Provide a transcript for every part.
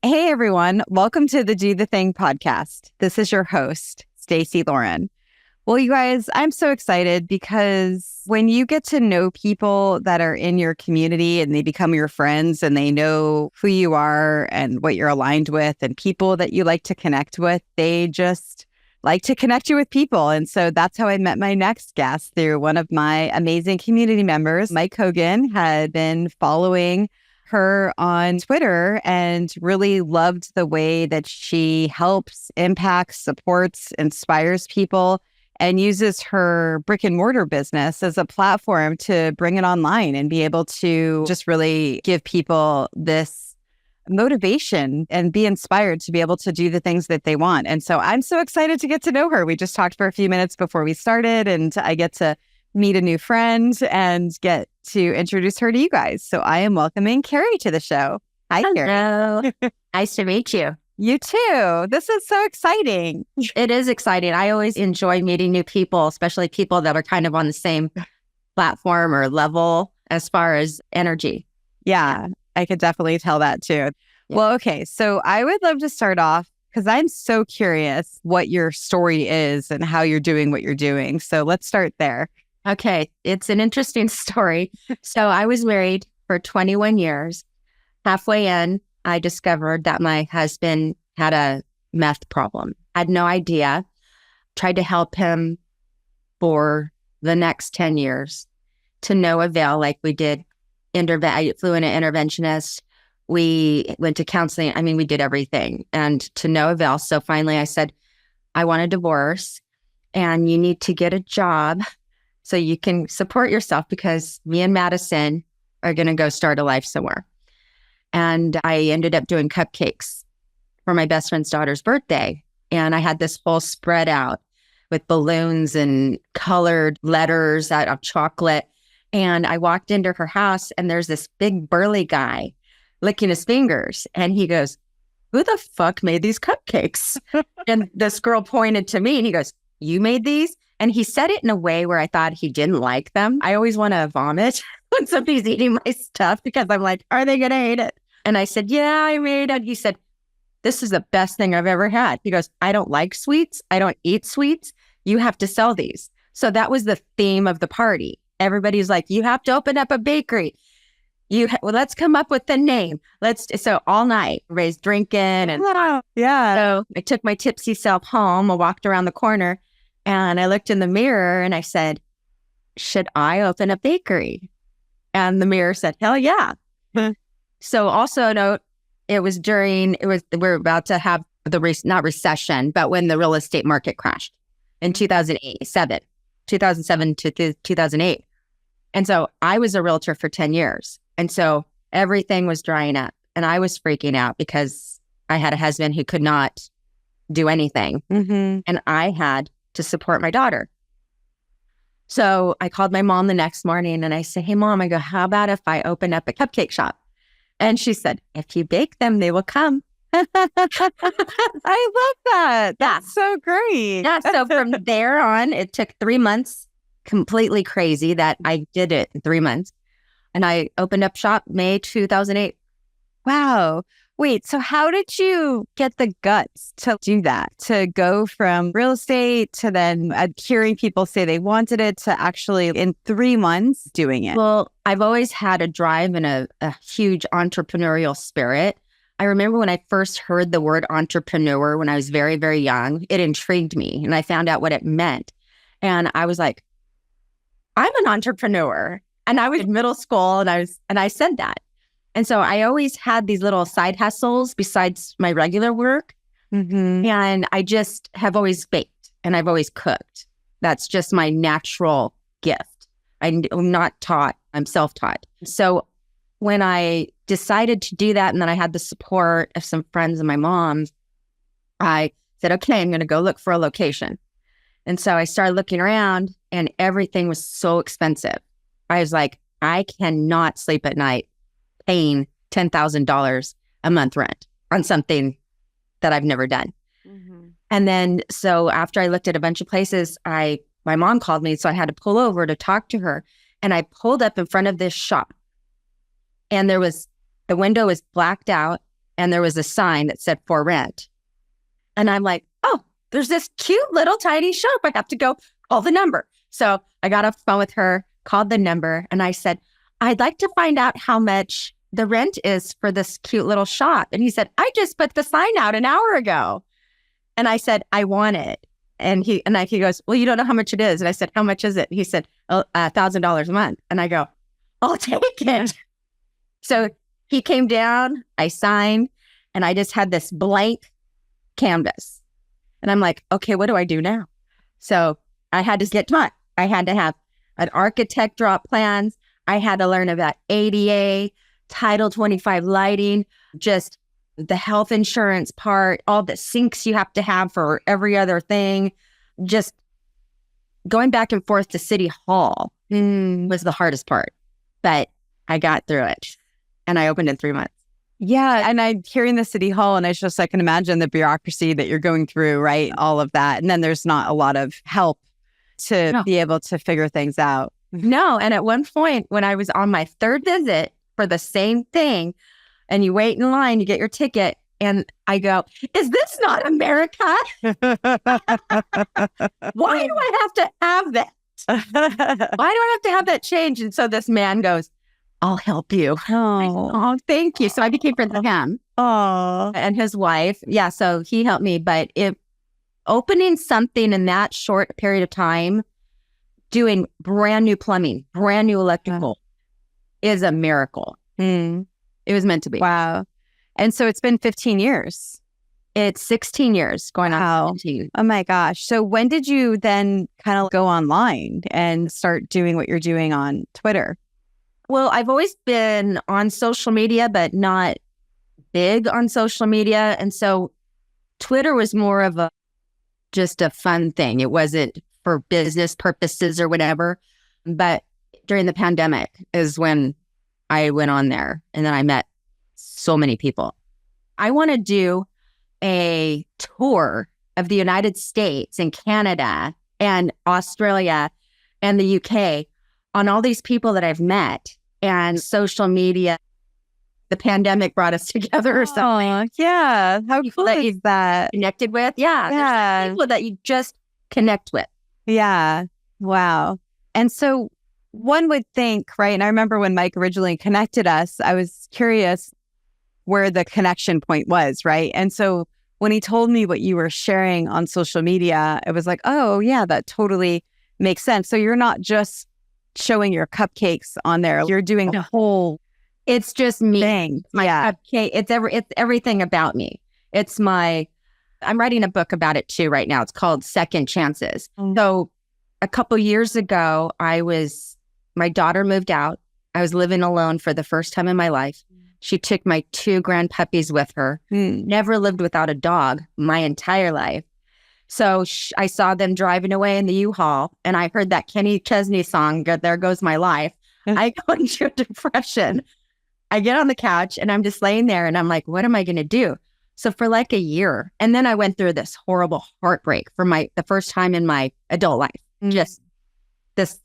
Hey everyone, welcome to the Do the Thing podcast. This is your host, Stacey Lauren. Well, you guys, I'm so excited because when you get to know people that are in your community and they become your friends and they know who you are and what you're aligned with and people that you like to connect with, they just like to connect you with people. And so that's how I met my next guest, through one of my amazing community members. Mike Hogan had been following her on Twitter and really loved the way that she helps, impacts, supports, inspires people, and uses her brick and mortar business as a platform to bring it online and be able to just really give people this motivation and be inspired to be able to do the things that they want. And so I'm so excited to get to know her. We just talked for a few minutes before we started, and I get to meet a new friend and get to introduce her to you guys. So I am welcoming Karie to the show. Hi, Karie. Hello. Nice to meet you. You too. This is so exciting. It is exciting. I always enjoy meeting new people, especially people that are kind of on the same platform or level as far as energy. Yeah, I could definitely tell that too. Yeah. Well, okay. So I would love to start off because I'm so curious what your story is and how you're doing what you're doing. So let's start there. Okay. It's an interesting story. So I was married for 21 years. Halfway in, I discovered that my husband had a meth problem. I had no idea. Tried to help him for the next 10 years to no avail. Like we did, I flew in an interventionist. We went to counseling. I mean, we did everything and to no avail. So finally I said, I want a divorce and you need to get a job so you can support yourself because me and Madison are going to go start a life somewhere. And I ended up doing cupcakes for my best friend's daughter's birthday. And I had this whole spread out with balloons and colored letters out of chocolate. And I walked into her house and there's this big burly guy licking his fingers. And he goes, who the fuck made these cupcakes? And this girl pointed to me and he goes, you made these? And he said it in a way where I thought he didn't like them. I always want to vomit when somebody's eating my stuff because I'm like, are they going to hate it? And I said, yeah, I made it. He said, this is the best thing I've ever had. He goes, I don't like sweets. I don't eat sweets. You have to sell these. So that was the theme of the party. Everybody's like, you have to open up a bakery. Let's come up with the name. So all night, everybody's drinking. And yeah. So I took my tipsy self home. I walked around the corner and I looked in the mirror and I said, should I open a bakery? And the mirror said, hell yeah. So also note, we're about to have not recession, but when the real estate market crashed in 2007 to 2008. And so I was a realtor for 10 years. And so everything was drying up and I was freaking out because I had a husband who could not do anything. Mm-hmm. And I had to support my daughter. So I called my mom the next morning and I said, hey mom, I go, how about if I open up a cupcake shop? And she said, if you bake them, they will come. I love that. That's so great. Yeah. So from there on, it took 3 months, completely crazy that I did it in 3 months. And I opened up shop May 2008. Wow. Wait, so how did you get the guts to do that? To go from real estate to then hearing people say they wanted it to actually in 3 months doing it? Well, I've always had a drive and a huge entrepreneurial spirit. I remember when I first heard the word entrepreneur when I was very, very young, it intrigued me and I found out what it meant. And I was like, I'm an entrepreneur. And I was in middle school and I said that. And so I always had these little side hustles besides my regular work. Mm-hmm. And I just have always baked and I've always cooked. That's just my natural gift. I'm not taught, I'm self-taught. So when I decided to do that and then I had the support of some friends and my mom, I said, okay, I'm going to go look for a location. And so I started looking around and everything was so expensive. I was like, I cannot sleep at night paying $10,000 a month rent on something that I've never done. Mm-hmm. And then, so after I looked at a bunch of places, my mom called me, so I had to pull over to talk to her. And I pulled up in front of this shop and the window was blacked out and there was a sign that said for rent. And I'm like, oh, there's this cute little tiny shop. I have to go call the number. So I got off the phone with her, called the number, and I said, I'd like to find out how much the rent is for this cute little shop. And he said, I just put the sign out an hour ago. And I said, I want it. And he goes, well, you don't know how much it is. And I said, how much is it? He said, $1,000 a month. And I go, I'll take it. So he came down, I signed, and I just had this blank canvas. And I'm like, okay, what do I do now? So I had to get taught. I had to have an architect draw up plans. I had to learn about ADA, Title 25 lighting, just the health insurance part, all the sinks you have to have for every other thing. Just going back and forth to City Hall was the hardest part. But I got through it and I opened in 3 months. Yeah. And I'm hearing the City Hall and I can imagine the bureaucracy that you're going through, right? All of that. And then there's not a lot of help to be able to figure things out. No. And at one point when I was on my third visit for the same thing, and you wait in line, you get your ticket, and I go, is this not America? Why do I have to have that? Why do I have to have that change? And so this man goes, I'll help you. Oh, thank you. So I became friends with him. Oh, and his wife. Yeah, so he helped me. But opening something in that short period of time, doing brand new plumbing, brand new electrical, is a miracle. It was meant to be. Wow. And so it's been 15 years. It's 16 years going on. 17. Oh my gosh. So when did you then kind of go online and start doing what you're doing on Twitter? Well, I've always been on social media, but not big on social media. And so Twitter was more of just a fun thing. It wasn't for business purposes or whatever. But during the pandemic is when I went on there and then I met so many people. I want to do a tour of the United States and Canada and Australia and the UK on all these people that I've met and social media. The pandemic brought us together or something. Yeah. How people cool that is that? Connected with. Yeah. People that you just connect with. Yeah. Wow. And so one would think, right? And I remember when Mike originally connected us, I was curious where the connection point was, right? And so when he told me what you were sharing on social media, it was like, oh yeah, that totally makes sense. So you're not just showing your cupcakes on there. You're doing the whole It's just me. thing. My cupcake. It's everything about me. I'm writing a book about it too right now. It's called Second Chances. So a couple years ago, my daughter moved out. I was living alone for the first time in my life. She took my 2 grand puppies with her. Never lived without a dog my entire life. So I saw them driving away in the U-Haul, and I heard that Kenny Chesney song, There Goes My Life. I go into a depression. I get on the couch, and I'm just laying there, and I'm like, what am I going to do? So for like a year, and then I went through this horrible heartbreak for the first time in my adult life. Just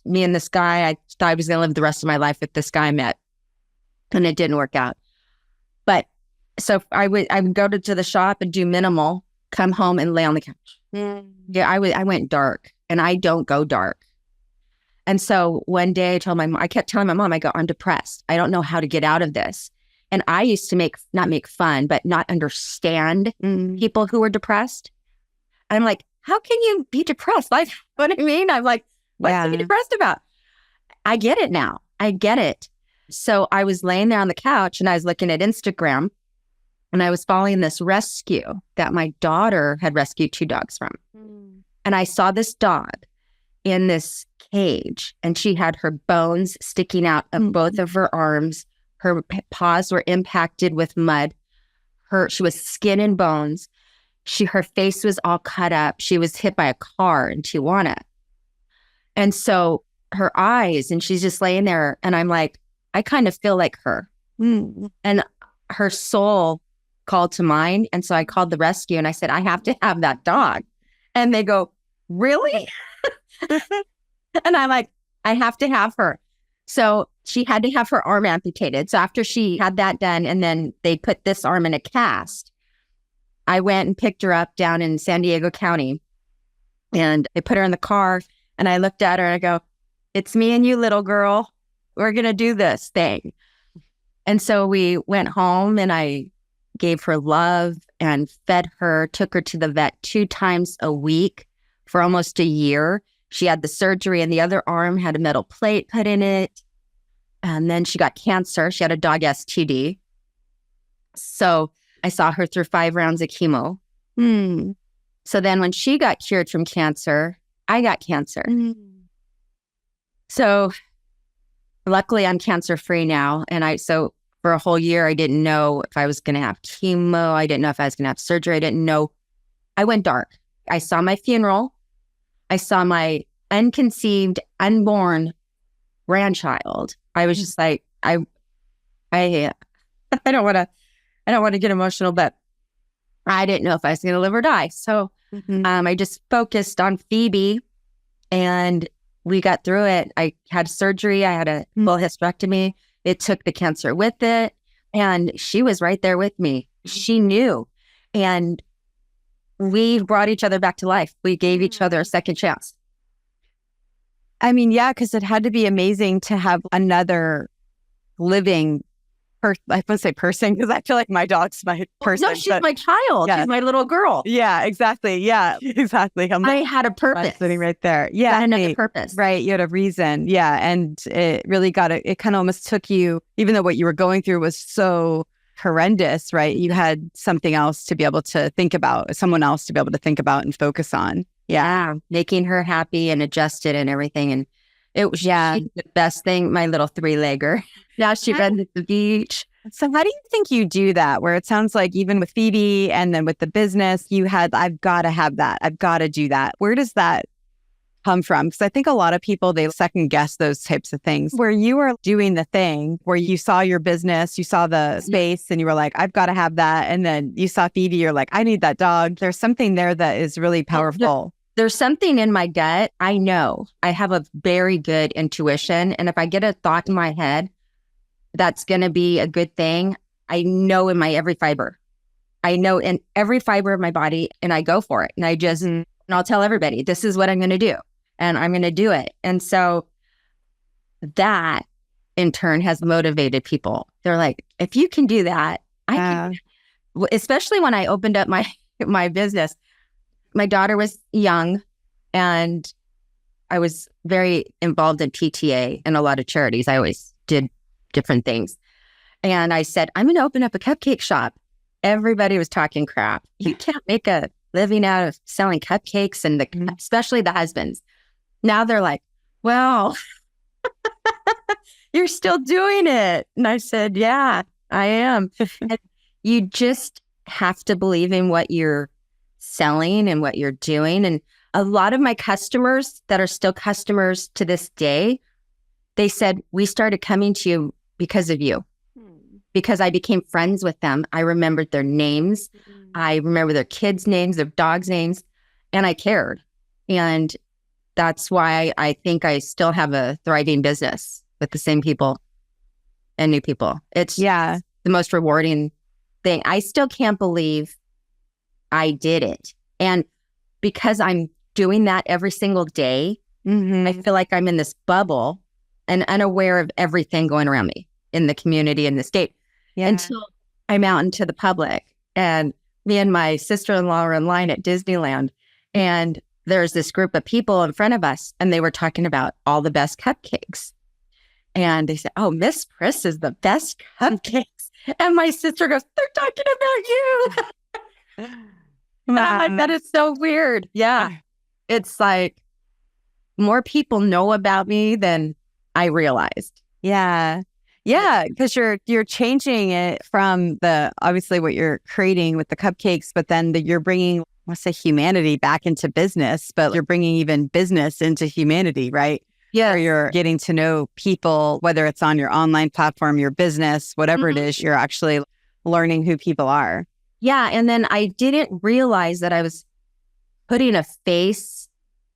me and this guy, I thought I was going to live the rest of my life with this guy I met, and it didn't work out. But so I would go to the shop and do minimal, come home and lay on the couch. Yeah, I went dark, and I don't go dark. And so one day I kept telling my mom, I go, I'm depressed. I don't know how to get out of this. And I used to not make fun, but not understand people who were depressed. And I'm like, how can you be depressed? Like, what I mean? I'm like, what are you depressed about? I get it now. I get it. So I was laying there on the couch and I was looking at Instagram and I was following this rescue that my daughter had rescued 2 dogs from. And I saw this dog in this cage and she had her bones sticking out of both of her arms. Her paws were impacted with mud. She was skin and bones. Her face was all cut up. She was hit by a car in Tijuana. And so her eyes, and she's just laying there. And I'm like, I kind of feel like her. And her soul called to mine. And so I called the rescue and I said, I have to have that dog. And they go, really? And I'm like, I have to have her. So she had to have her arm amputated. So after she had that done, and then they put this arm in a cast, I went and picked her up down in San Diego County, and I put her in the car, and I looked at her and I go, "It's me and you, little girl. We're going to do this thing." And so we went home, and I gave her love and fed her, took her to the vet 2 times a week for almost a year. She had the surgery, and the other arm had a metal plate put in it. And then she got cancer. She had a dog STD. So I saw her through 5 rounds of chemo. So then when she got cured from cancer, I got cancer. So luckily I'm cancer free now. And so for a whole year, I didn't know if I was going to have chemo. I didn't know if I was going to have surgery. I didn't know. I went dark. I saw my funeral. I saw my unconceived, unborn grandchild. I was just like, I don't want to get emotional, but I didn't know if I was going to live or die. So I just focused on Phoebe, and we got through it. I had surgery. I had a full hysterectomy. It took the cancer with it, and she was right there with me. She knew, and we brought each other back to life. We gave each other a second chance. I mean, yeah, because it had to be amazing to have another living I want to say person, because I feel like my dog's my person. No, she's my child. Yeah. She's my little girl. Yeah, exactly. Yeah, exactly. I had a purpose. Sitting right there. Yeah. I had another purpose. Right. You had a reason. Yeah. And it really it kind of almost took you, even though what you were going through was so horrendous, right? You had something else to be able to think about, someone else to be able to think about and focus on. Yeah. Making her happy and adjusted and everything. And it was the best thing, my little 3-legger. Now she runs at the beach. So how do you think you do that? Where it sounds like even with Phoebe and then with the business, you had, I've got to have that. I've got to do that. Where does that come from? Because I think a lot of people, they second guess those types of things. Where you are doing the thing, where you saw your business, you saw the space, and you were like, I've got to have that. And then you saw Phoebe, you're like, I need that dog. There's something there that is really powerful. There's something in my gut. I know I have a very good intuition. And if I get a thought in my head that's going to be a good thing, I know in my every fiber. I know in every fiber of my body, and I go for it. And I just, and I'll tell everybody, this is what I'm going to do. And I'm going to do it. And so that in turn has motivated people. They're like, if you can do that, I can. Especially when I opened up my business. My daughter was young, and I was very involved in PTA and a lot of charities. I always did different things. And I said, I'm going to open up a cupcake shop. Everybody was talking crap. You can't make a living out of selling cupcakes, and especially the husbands. Now they're like, well, you're still doing it. And I said, yeah, I am. And you just have to believe in what you're selling and what you're doing. And a lot of my customers that are still customers to this day, they said, we started coming to you because of you, because I became friends with them. I remembered their names. I remember their kids' names, their dogs' names, and I cared. And that's why I think I still have a thriving business with the same people and new people. It's the most rewarding thing. I still can't believe I did it. And because I'm doing that every single day, I feel like I'm in this bubble and unaware of everything going around me in the community and the state until I'm out into the public. And me and my sister-in-law are in line at Disneyland, and there's this group of people in front of us, and they were talking about all the best cupcakes. And they said, oh, Miss Pris is the best cupcakes. And my sister goes, they're talking about you. That is so weird. Yeah. It's like more people know about me than I realized. Yeah. Yeah. Because you're changing it from obviously what you're creating with the cupcakes, but then you're bringing, let's say, humanity back into business, but you're bringing even business into humanity, right? Yeah. Where you're getting to know people, whether it's on your online platform, your business, whatever it is, you're actually learning who people are. Yeah. And then I didn't realize that I was putting a face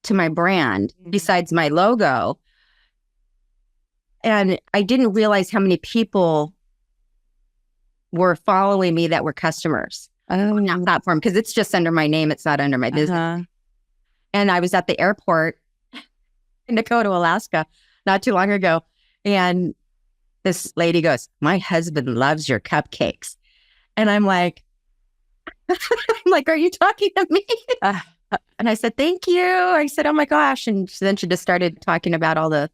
to my brand besides my logo. And I didn't realize how many people were following me that were customers on that platform, because it's just under my name. It's not under my business. And I was at the airport in Dakota, Alaska, not too long ago. And this lady goes, "My husband loves your cupcakes." And I'm like, are you talking to me? And I said, "Thank you." I said, "Oh my gosh." And then she just started talking about all the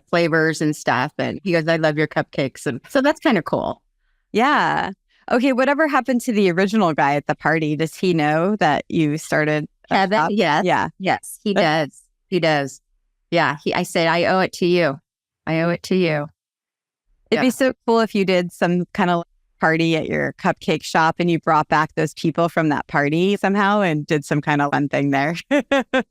flavors and stuff. And he goes, "I love your cupcakes." And so that's kind of cool. Yeah. Okay. Whatever happened to the original guy at the party? Does he know that you started? Kevin? Yes. Yeah. Yes, he does. He does. Yeah. I said, "I owe it to you. I owe it to you." It'd be so cool if you did some kind of party at your cupcake shop and you brought back those people from that party somehow and did some kind of fun thing there.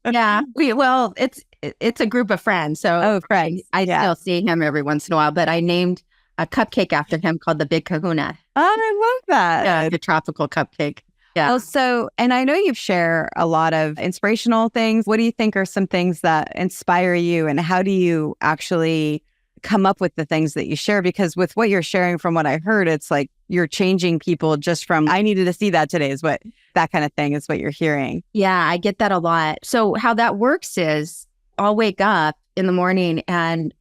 Yeah. It's a group of friends. So friends. I still see him every once in a while, but I named a cupcake after him called the Big Kahuna. Oh, I love that. Yeah, the tropical cupcake. Yeah. Well, so, and I know you share a lot of inspirational things. What do you think are some things that inspire you, and how do you actually come up with the things that you share? Because with what you're sharing, from what I heard, it's like you're changing people just from, "I needed to see that today," is what that kind of thing is what you're hearing. Yeah, I get that a lot. So how that works is I'll wake up in the morning and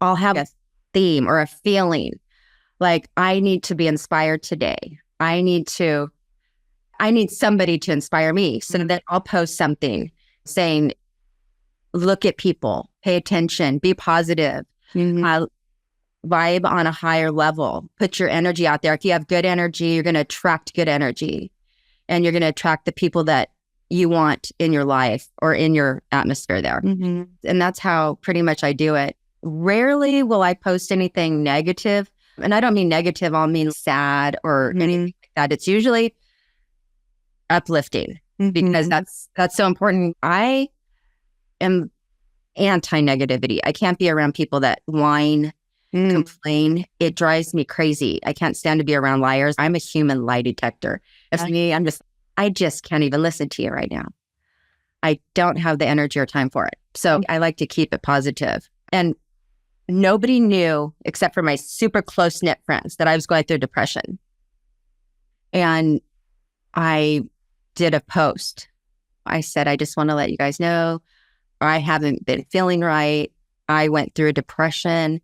I'll have a theme or a feeling like I need to be inspired today. I need somebody to inspire me. So then I'll post something saying, "Look at people, pay attention, be positive, vibe on a higher level, put your energy out there." If you have good energy, you're going to attract good energy, and you're going to attract the people that you want in your life or in your atmosphere there. And that's how pretty much I do it. Rarely will I post anything negative. And I don't mean negative, I'll mean sad or anything like that. It's usually uplifting, because that's so important. I am anti-negativity. I can't be around people that whine, complain. It drives me crazy. I can't stand to be around liars. I'm a human lie detector. If me, I just can't even listen to you right now. I don't have the energy or time for it. So I like to keep it positive. And nobody knew, except for my super close-knit friends, that I was going through depression. And I did a post. I said, "I just want to let you guys know I haven't been feeling right. I went through a depression.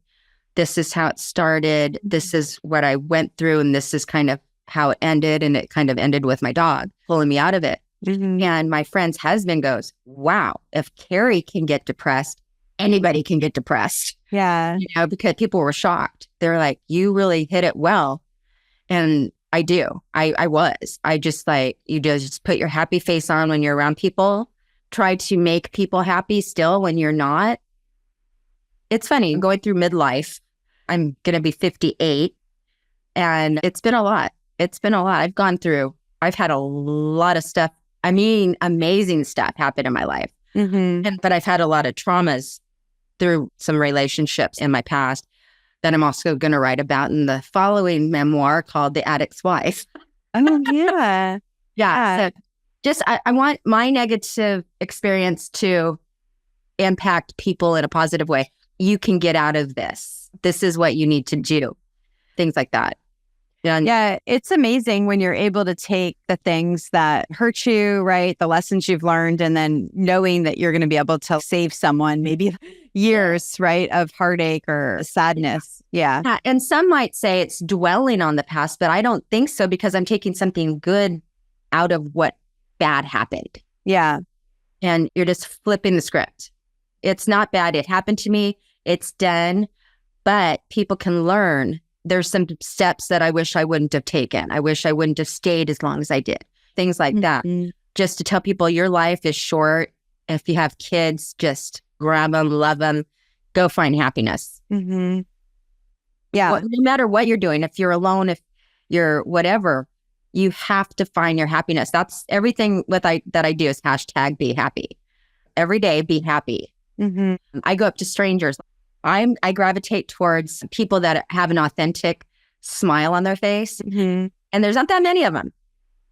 This is how it started. This is what I went through. And this is kind of how it ended." And it kind of ended with my dog pulling me out of it. And my friend's husband goes, "Wow, if Karie can get depressed, anybody can get depressed." Yeah. Because people were shocked. They're like, "You really hit it well." And I do. I was. I just you just put your happy face on when you're around people. Try to make people happy still when you're not. It's funny, going through midlife. I'm going to be 58. And it's been a lot. I've had a lot of stuff. I mean, amazing stuff happen in my life. But I've had a lot of traumas through some relationships in my past that I'm also going to write about in the following memoir called The Addict's Wife. Oh, yeah. Yeah. So I want my negative experience to impact people in a positive way. You can get out of this. This is what you need to do. Things like that. Yeah, it's amazing when you're able to take the things that hurt you, right? The lessons you've learned, and then knowing that you're going to be able to save someone, maybe years, right, of heartache or sadness. Yeah. And some might say it's dwelling on the past, but I don't think so, because I'm taking something good out of what bad happened. Yeah. And you're just flipping the script. It's not bad. It happened to me. It's done. But people can learn. There's some steps that I wish I wouldn't have taken. I wish I wouldn't have stayed as long as I did. Things like that. Just to tell people your life is short. If you have kids, just grab them, love them, go find happiness. Yeah. No matter what you're doing, if you're alone, if you're whatever, you have to find your happiness. That's everything that I do is #BeHappy. Every day, be happy. I go up to strangers. I gravitate towards people that have an authentic smile on their face. And there's not that many of them.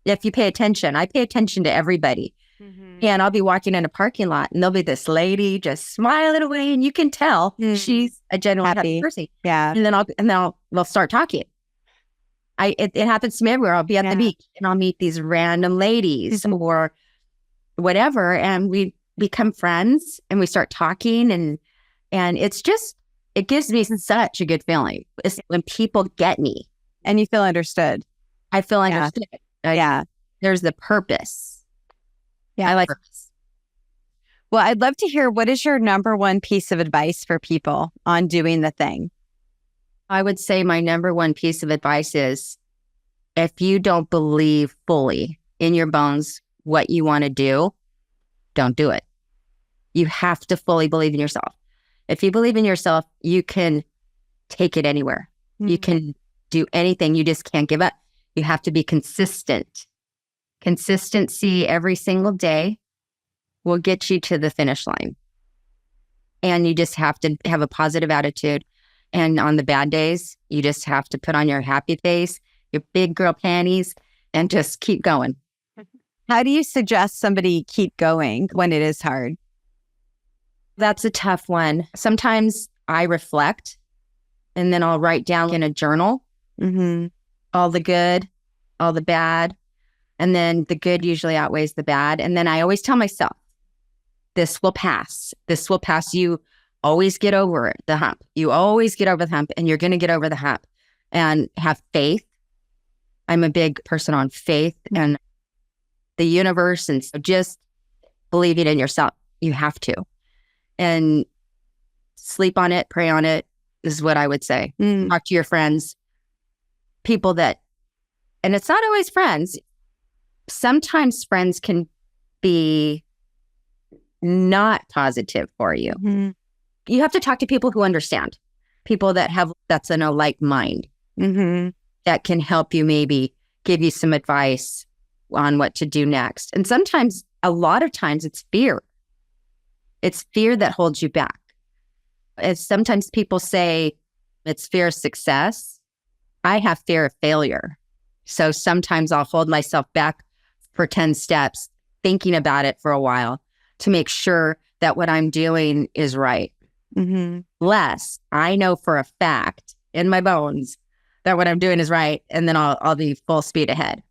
If you pay attention, I pay attention to everybody. And I'll be walking in a parking lot and there'll be this lady just smiling away. And you can tell she's a genuine happy person. Yeah. And then we'll start talking. It happens to me everywhere. I'll be at the beach and I'll meet these random ladies or whatever. And we become friends and we start talking and it gives me such a good feeling. It's when people get me. And you feel understood. I feel understood. There's the purpose. Yeah, I like purpose. Well, I'd love to hear, what is your number one piece of advice for people on doing the thing? I would say my number one piece of advice is, if you don't believe fully in your bones what you want to do, don't do it. You have to fully believe in yourself. If you believe in yourself, you can take it anywhere. You can do anything. You just can't give up. You have to be consistent. Consistency every single day will get you to the finish line. And you just have to have a positive attitude. And on the bad days, you just have to put on your happy face, your big girl panties, and just keep going. How do you suggest somebody keep going when it is hard? That's a tough one. Sometimes I reflect and then I'll write down in a journal all the good, all the bad. And then the good usually outweighs the bad. And then I always tell myself, this will pass. This will pass. You always get over the hump. You always get over the hump, and you're going to get over the hump. And have faith. I'm a big person on faith and the universe. And so just believing in yourself. You have to. And sleep on it, pray on it is what I would say. Talk to your friends, people that, and it's not always friends. Sometimes friends can be not positive for you. You have to talk to people who understand, people that's in a like mind that can help you, maybe give you some advice on what to do next. And sometimes, a lot of times, it's fear. It's fear that holds you back. As sometimes people say it's fear of success, I have fear of failure. So sometimes I'll hold myself back for 10 steps, thinking about it for a while to make sure that what I'm doing is right. Less, I know for a fact in my bones that what I'm doing is right. And then I'll be full speed ahead.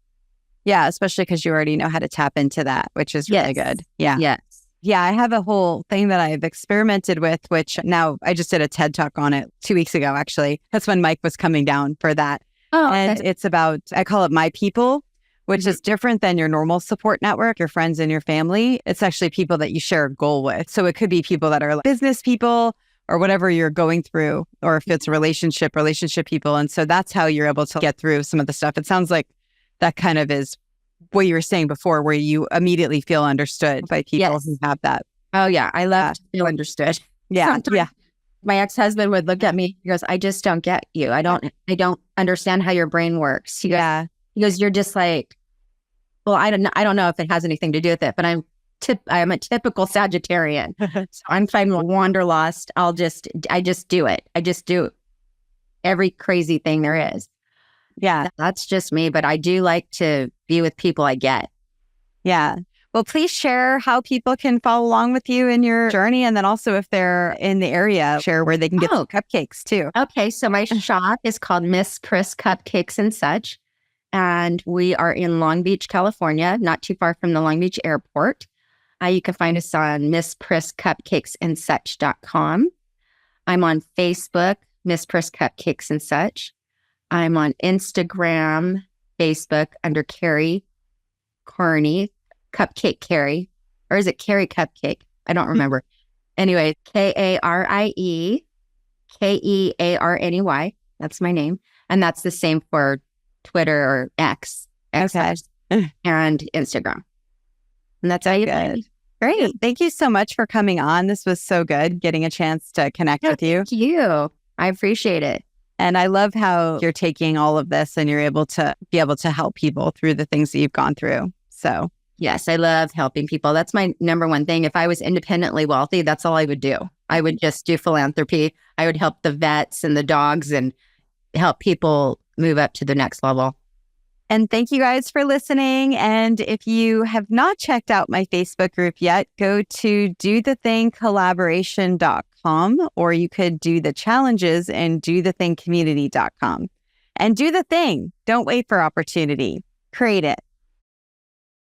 Yeah, especially because you already know how to tap into that, which is really good. Yeah. Yes. Yeah, I have a whole thing that I've experimented with, which now I just did a TED Talk on it 2 weeks ago, actually. That's when Mike was coming down for that. And it's about, I call it my people, which is different than your normal support network, your friends and your family. It's actually people that you share a goal with. So it could be people that are like business people or whatever you're going through, or if it's relationship people. And so that's how you're able to get through some of the stuff. It sounds like that kind of is what you were saying before, where you immediately feel understood by people who have that. Oh yeah. I love to feel understood. Yeah. Sometimes my ex-husband would look at me, he goes, I just don't get you. I don't understand how your brain works. He goes, you're just like, well, I don't know if it has anything to do with it, but I'm a typical Sagittarian. So I'm fine with wanderlust. I just do it. I just do every crazy thing there is. Yeah. That's just me, but I do like to be with people I get. Yeah. Well, please share how people can follow along with you in your journey. And then also, if they're in the area, share where they can get some cupcakes too. Okay. So my shop is called Miss Pris Cupcakes and Such. And we are in Long Beach, California, not too far from the Long Beach airport. You can find us on MissPrisCupcakesandSuch.com. I'm on Facebook, Miss Pris Cupcakes and Such. I'm on Instagram, Facebook under Karie Kearney, Cupcake Karie, or is it Karie Cupcake? I don't remember. Anyway, KarieKearney. That's my name. And that's the same for Twitter or X and Instagram. And that's how you find me. Great. Thank you so much for coming on. This was so good, getting a chance to connect with you. Thank you. I appreciate it. And I love how you're taking all of this and you're able to help people through the things that you've gone through. So yes, I love helping people. That's my number one thing. If I was independently wealthy, that's all I would do. I would just do philanthropy. I would help the vets and the dogs and help people move up to the next level. And thank you guys for listening. And if you have not checked out my Facebook group yet, go to dothethingcollaboration.com, or you could do the challenges in dothethingcommunity.com. And do the thing. Don't wait for opportunity. Create it.